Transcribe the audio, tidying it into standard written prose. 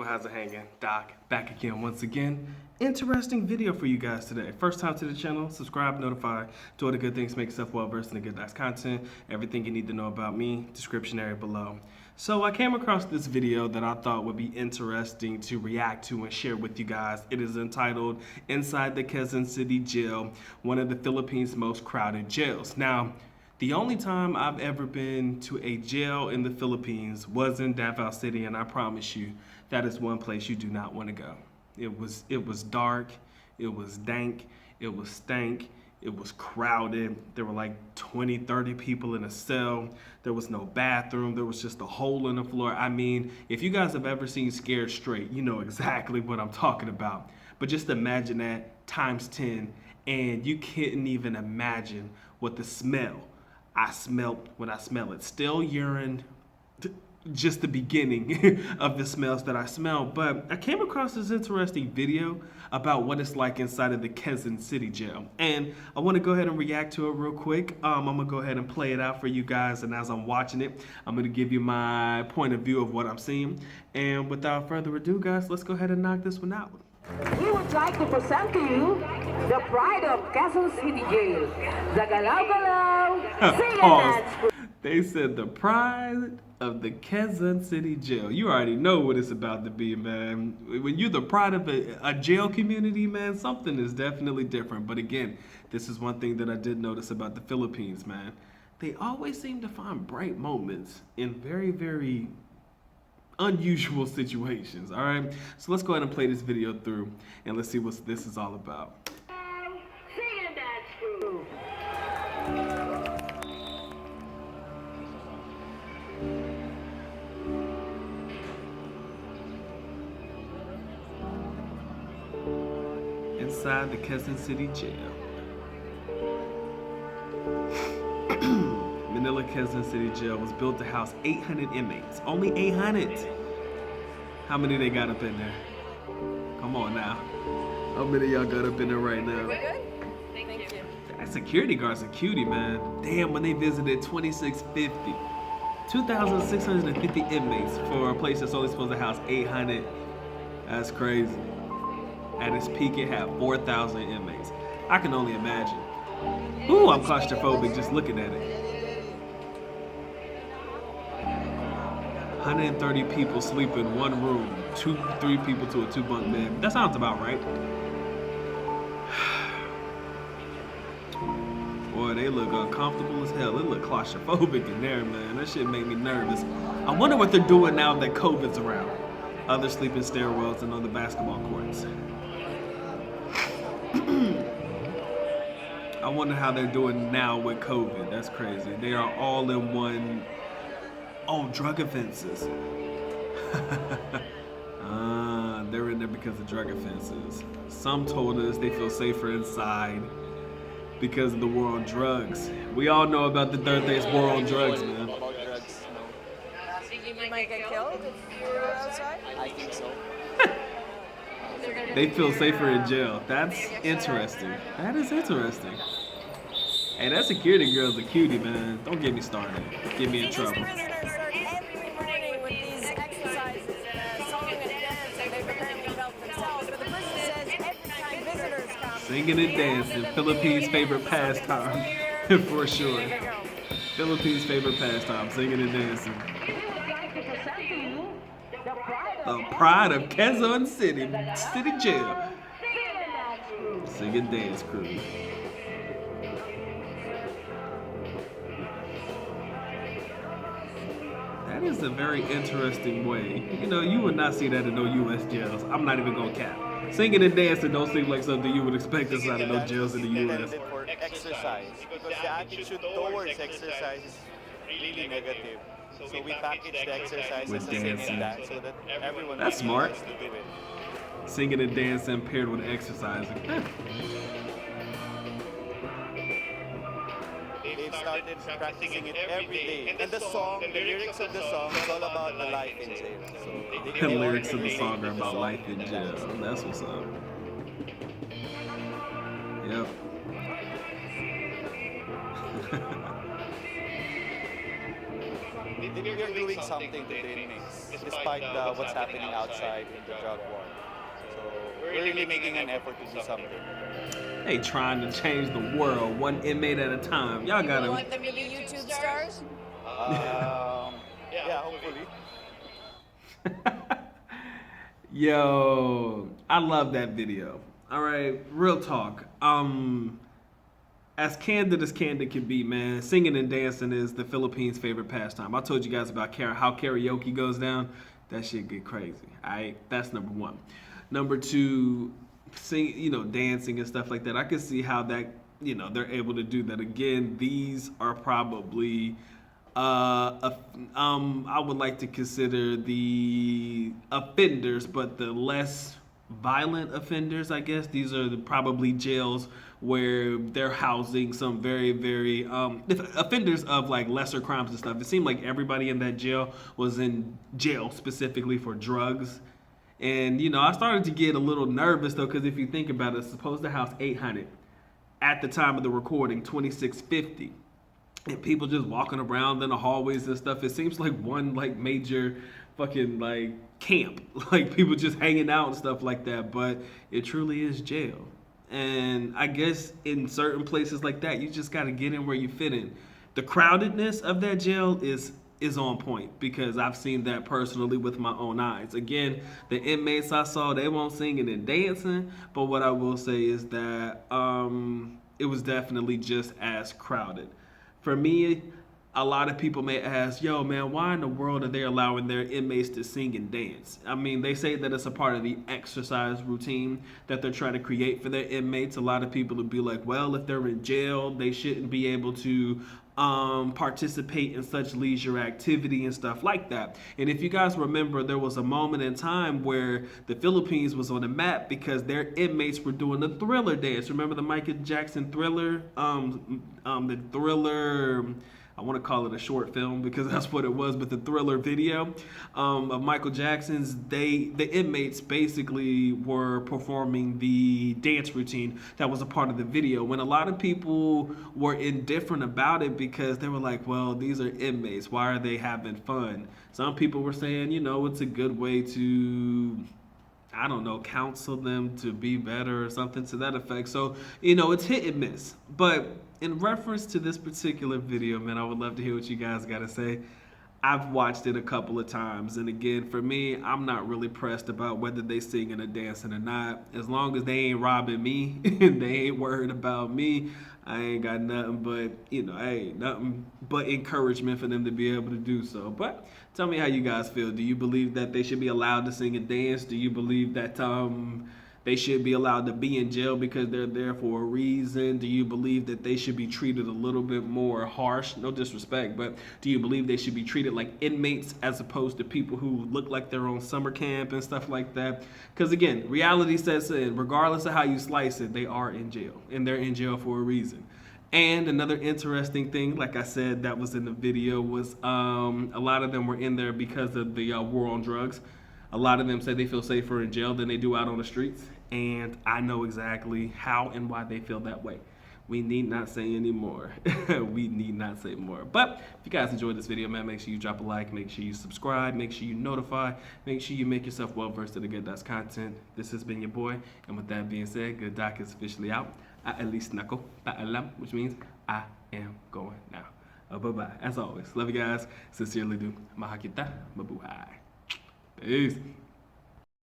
how's it hanging? Doc, back again once again. Interesting video for you guys today. First time to the channel, subscribe, notify, do all the good things, make yourself well versed in the good nice content. Everything you need to know about me, description area below. So I came across this video that I thought would be interesting to react to and share with you guys. It is entitled Inside the Quezon City Jail, one of the Philippines' most crowded jails. Now, the only time I've ever been to a jail in the Philippines was in Davao City, and I promise you, that is one place you do not want to go. It was dark, it was dank, it was stank, it was crowded. There were like 20, 30 people in a cell. There was no bathroom. There was just a hole in the floor. I mean, if you guys have ever seen Scared Straight, you know exactly what I'm talking about. But just imagine that times 10, and you couldn't even imagine what the smell I smelled when I smell it. Still urine, just the beginning of the smells that I smell. But I came across this interesting video about what it's like inside of the Quezon City Jail. And I want to go ahead and react to it real quick. I'm going to go ahead and play it out for you guys. And as I'm watching it, I'm going to give you my point of view of what I'm seeing. And without further ado, guys, let's go ahead and knock this one out. We would like to present to you the pride of Quezon City Jail, the Galaw-Galaw Sing and Dance Group. They said the pride of the Quezon City Jail. You already know what it's about to be, man. When you're the pride of a jail community, man, something is definitely different. But again, this is one thing that I did notice about the Philippines, man. They always seem to find bright moments in very, very unusual situations. All right, so let's go ahead and play this video through and let's see what this is all about. Sing and Dance Group. Inside the Quezon City Jail. Manila Quezon City Jail was built to house 800 inmates. Only 800. How many they got up in there? Come on now. How many of y'all got up in there right now? We're good? Thank you. That security guard's a cutie, man. Damn, when they visited 2650. 2,650 inmates for a place that's only supposed to house 800. That's crazy. At its peak, it had 4,000 inmates. I can only imagine. Ooh, I'm claustrophobic just looking at it. 130 people sleep in one room, 3 people to a 2-bunk bed. That sounds about right. Boy, they look uncomfortable as hell. They look claustrophobic in there, man. That shit made me nervous. I wonder what they're doing now that COVID's around. Others sleep in stairwells and on the basketball courts. I wonder how they're doing now with COVID. That's crazy. They are all in one. Oh, drug offenses. They're in there because of drug offenses. Some told us they feel safer inside because of the war on drugs. We all know about the third thing's war on drugs, man. About drugs, Think you might get killed if you're outside? I think so. They feel safer in jail. That's interesting. That is interesting. Hey, that security girl's a cutie, man. Don't get me started. Get me in trouble. These prisoners start every morning with these exercises and a song and dance, and they prepare to develop themselves. But the prison says every time visitors come, Singing and dancing, Philippines' favorite pastime, for sure. Philippines' favorite pastime, singing and dancing. We would like to present to you The pride of Quezon City Jail. Sing and Dance Group. Sing and dance crew. That is a very interesting way. You know, you would not see that in no U.S. jails. I'm not even gonna cap. Singing and dancing don't seem like something you would expect inside of no jails in the U.S. Intended for exercise because the attitude towards exercise is really negative. So we package the exercise With as a sing dancing. and dance so that everyone That's really smart. wants to do it. Singing and dancing paired with exercising. They've started practicing it every day. And the song, the lyrics of the song is all about the life in jail. So The lyrics of the song are about life in jail. That's what's up. Yep. we are doing something to the inmates, despite what's happening outside in the drug war. So we're really making an effort to do something. They trying to change the world one inmate at a time. Y'all You gotta. want them to be YouTube stars? Yeah, hopefully. Yo, I love that video. All right, real talk. As candid can be, man, singing and dancing is the Philippines' favorite pastime. I told you guys about how karaoke goes down. That shit get crazy. All right, that's number one. Number two, dancing and stuff like that. I can see how that, they're able to do that. Again, these are probably I would like to consider the offenders, but the less violent offenders, I guess. These are probably jails where they're housing some very, very offenders of like lesser crimes and stuff. It seemed like everybody in that jail was in jail specifically for drugs. And, I started to get a little nervous though, because if you think about it, it's supposed to house 800. At the time of the recording, 2650. And people just walking around in the hallways and stuff. It seems like one like major fucking like camp, like people just hanging out and stuff like that. But it truly is jail. And I guess in certain places like that, you just got to get in where you fit in. The crowdedness of that jail is on point because I've seen that personally with my own eyes. Again, the inmates I saw, they won't singing and dancing, but what I will say is that it was definitely just as crowded. For me, a lot of people may ask, yo, man, why in the world are they allowing their inmates to sing and dance? I mean, they say that it's a part of the exercise routine that they're trying to create for their inmates. A lot of people would be like, well, if they're in jail, they shouldn't be able to participate in such leisure activity and stuff like that. And if you guys remember, there was a moment in time where the Philippines was on the map because their inmates were doing the Thriller dance. Remember the Michael Jackson Thriller? The Thriller, I want to call it a short film because that's what it was, but the Thriller video of Michael Jackson's, the inmates basically were performing the dance routine that was a part of the video. When a lot of people were indifferent about it because they were like, well, these are inmates, why are they having fun? Some people were saying, it's a good way to, I don't know, counsel them to be better or something to that effect. So, it's hit and miss. But in reference to this particular video, man, I would love to hear what you guys got to say. I've watched it a couple of times, and again, for me, I'm not really pressed about whether they singing or dancing or not. As long as they ain't robbing me and they ain't worried about me, I ain't got nothing but, nothing but encouragement for them to be able to do so. But tell me how you guys feel. Do you believe that they should be allowed to sing and dance? Do you believe that they should be allowed to be in jail because they're there for a reason? Do you believe that they should be treated a little bit more harsh? No disrespect, but do you believe they should be treated like inmates as opposed to people who look like they're on summer camp and stuff like that? Because again, reality sets in. Regardless of how you slice it, they are in jail, and they're in jail for a reason. And another interesting thing, like I said, that was in the video was a lot of them were in there because of the war on drugs. A lot of them say they feel safer in jail than they do out on the streets. And I know exactly how and why they feel that way. We need not say any more. We need not say more. But if you guys enjoyed this video, man, make sure you drop a like, make sure you subscribe, make sure you notify, make sure you make yourself well versed in the Good Docs content. This has been your boy. And with that being said, Good Doc is officially out. At least nako, paalam, which means I am going now. Bye-bye. As always, love you guys. Sincerely do. Mahal kita. Mabuhay. Peace.